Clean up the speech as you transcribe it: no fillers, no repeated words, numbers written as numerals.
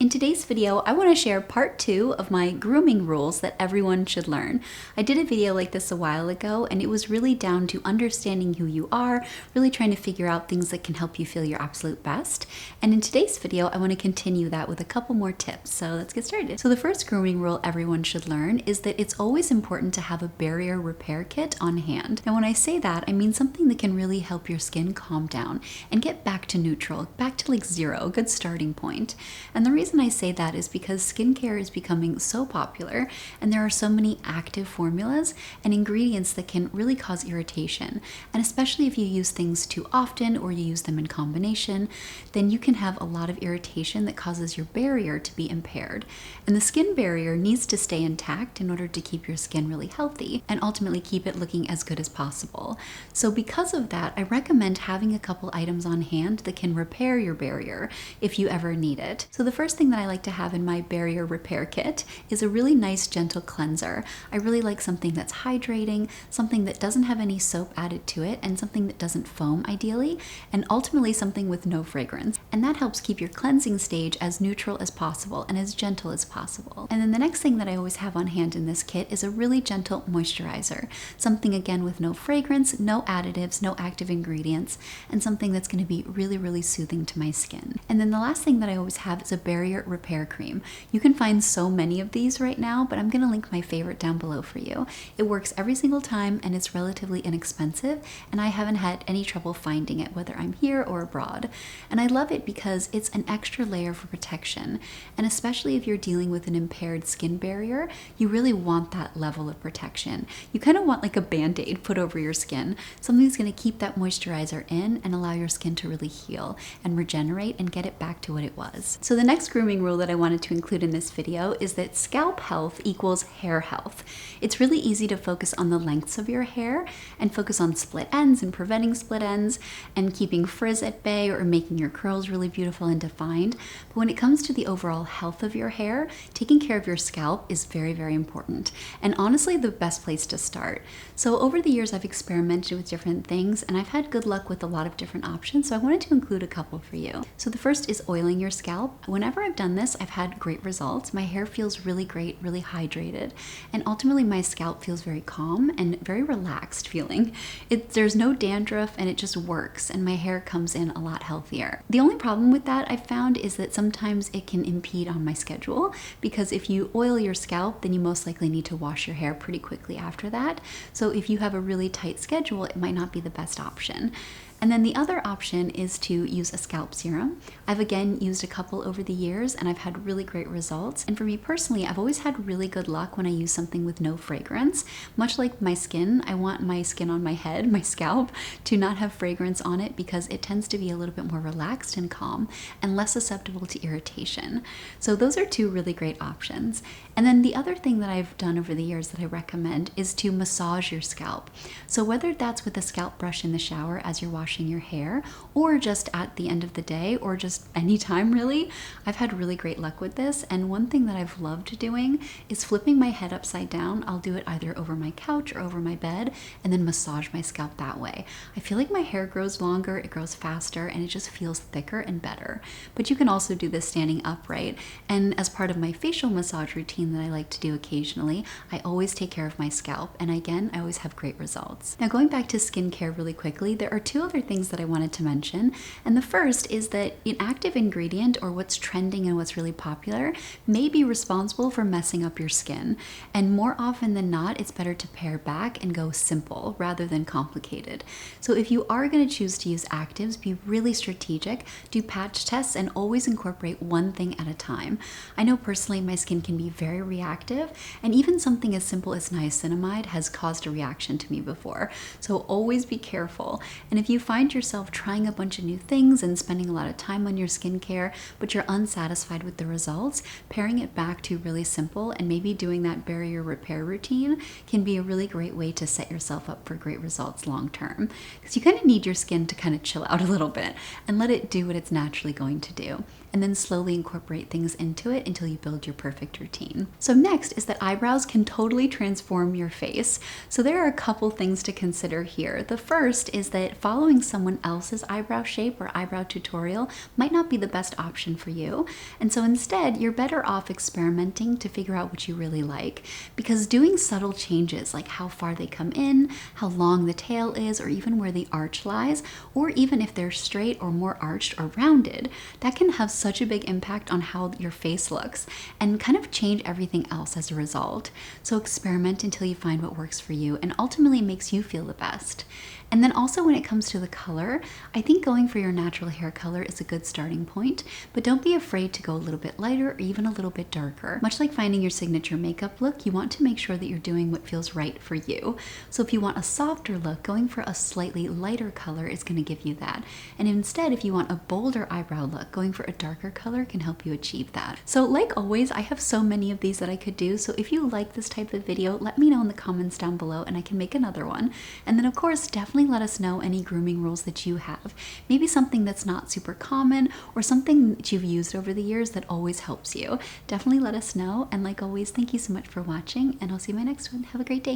In today's video, I want to share part 2 of my grooming rules that everyone should learn. I did a video like this a while ago, and it was really down to understanding who you are, really trying to figure out things that can help you feel your absolute best. And in today's video, I want to continue that with a couple more tips. So let's get started. So the first grooming rule everyone should learn is that it's always important to have a barrier repair kit on hand. Now, when I say that, I mean something that can really help your skin calm down and get back to neutral, back to like zero, a good starting point. And the reason I say that is because skincare is becoming so popular and there are so many active formulas and ingredients that can really cause irritation. And especially if you use things too often or you use them in combination, then you can have a lot of irritation that causes your barrier to be impaired. And the skin barrier needs to stay intact in order to keep your skin really healthy and ultimately keep it looking as good as possible. So because of that, I recommend having a couple items on hand that can repair your barrier if you ever need it. So the first thing that I like to have in my barrier repair kit is a really nice gentle cleanser. I really like something that's hydrating, something that doesn't have any soap added to it, and something that doesn't foam ideally, and ultimately something with no fragrance. And that helps keep your cleansing stage as neutral as possible and as gentle as possible. And then the next thing that I always have on hand in this kit is a really gentle moisturizer. Something again with no fragrance, no additives, no active ingredients, and something that's going to be really, really soothing to my skin. And then the last thing that I always have is a barrier repair cream. You can find so many of these right now, but I'm going to link my favorite down below for you. It works every single time and it's relatively inexpensive, and I haven't had any trouble finding it whether I'm here or abroad. And I love it because it's an extra layer for protection, and especially if you're dealing with an impaired skin barrier, you really want that level of protection. You kind of want like a band-aid put over your skin, something that's going to keep that moisturizer in and allow your skin to really heal and regenerate and get it back to what it was. So the next grooming rule that I wanted to include in this video is that scalp health equals hair health. It's really easy to focus on the lengths of your hair and focus on split ends and preventing split ends and keeping frizz at bay or making your curls really beautiful and defined. But when it comes to the overall health of your hair, taking care of your scalp is very, very important, and honestly the best place to start. So over the years I've experimented with different things and I've had good luck with a lot of different options, so I wanted to include a couple for you. So the first is oiling your scalp. Whenever I've done this, I've had great results. My hair feels really great, really hydrated, and ultimately my scalp feels very calm and very relaxed feeling. There's no dandruff and it just works, and my hair comes in a lot healthier. The only problem with that I've found is that sometimes it can impede on my schedule, because if you oil your scalp, then you most likely need to wash your hair pretty quickly after that. So if you have a really tight schedule, it might not be the best option. And then the other option is to use a scalp serum. I've again used a couple over the years and I've had really great results. And for me personally, I've always had really good luck when I use something with no fragrance. Much like my skin, I want my skin on my head, my scalp, to not have fragrance on it because it tends to be a little bit more relaxed and calm and less susceptible to irritation. So those are two really great options. And then the other thing that I've done over the years that I recommend is to massage your scalp. So whether that's with a scalp brush in the shower as you're washing your hair, or just at the end of the day, or just anytime really, I've had really great luck with this. And one thing that I've loved doing is flipping my head upside down. I'll do it either over my couch or over my bed and then massage my scalp that way. I feel like my hair grows longer, it grows faster, and it just feels thicker and better. But you can also do this standing upright. And as part of my facial massage routine that I like to do occasionally, I always take care of my scalp, and again, I always have great results. Now, going back to skincare really quickly, there are two other things that I wanted to mention. And the first is that an active ingredient, or what's trending and what's really popular, may be responsible for messing up your skin. And more often than not, it's better to pare back and go simple rather than complicated. So if you are going to choose to use actives, be really strategic, do patch tests, and always incorporate one thing at a time. I know personally my skin can be very reactive, and even something as simple as niacinamide has caused a reaction to me before. So always be careful. And if you find yourself trying a bunch of new things and spending a lot of time on your skincare, but you're unsatisfied with the results, paring it back to really simple and maybe doing that barrier repair routine can be a really great way to set yourself up for great results long term. Because you kind of need your skin to kind of chill out a little bit and let it do what it's naturally going to do, and then slowly incorporate things into it until you build your perfect routine. So next is that eyebrows can totally transform your face. So there are a couple things to consider here. The first is that following following someone else's eyebrow shape or eyebrow tutorial might not be the best option for you. And so instead, you're better off experimenting to figure out what you really like, because doing subtle changes like how far they come in, how long the tail is, or even where the arch lies, or even if they're straight or more arched or rounded, that can have such a big impact on how your face looks and kind of change everything else as a result. So experiment until you find what works for you and ultimately makes you feel the best. And then also when it comes to the color, I think going for your natural hair color is a good starting point, but don't be afraid to go a little bit lighter or even a little bit darker. Much like finding your signature makeup look, you want to make sure that you're doing what feels right for you. So if you want a softer look, going for a slightly lighter color is going to give you that. And instead, if you want a bolder eyebrow look, going for a darker color can help you achieve that. So like always, I have so many of these that I could do. So if you like this type of video, let me know in the comments down below and I can make another one. And then of course, definitely let us know any grooming rules that you have. Maybe something that's not super common or something that you've used over the years that always helps you. Definitely let us know. And like always, thank you so much for watching and I'll see you in my next one. Have a great day.